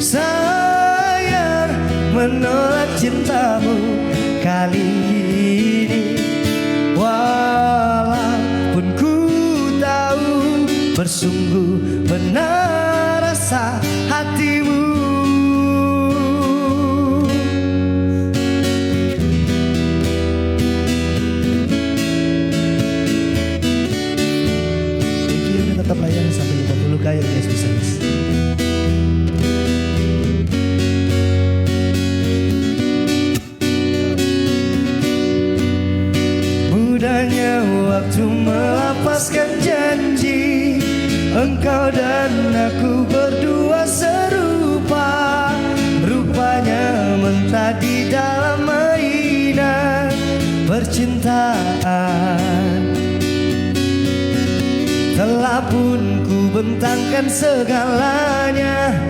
Sayang, menolak cintamu kali ini. Walaupun ku tahu bersungguh benar rasa hatimu. Tetap layani sampai 50 kali guys, bisa guys. Mudahnya waktu melapaskan janji, engkau dan aku berdua serupa. Rupanya mentadi dalam mainan percintaan. Telah pun ku bentangkan segalanya.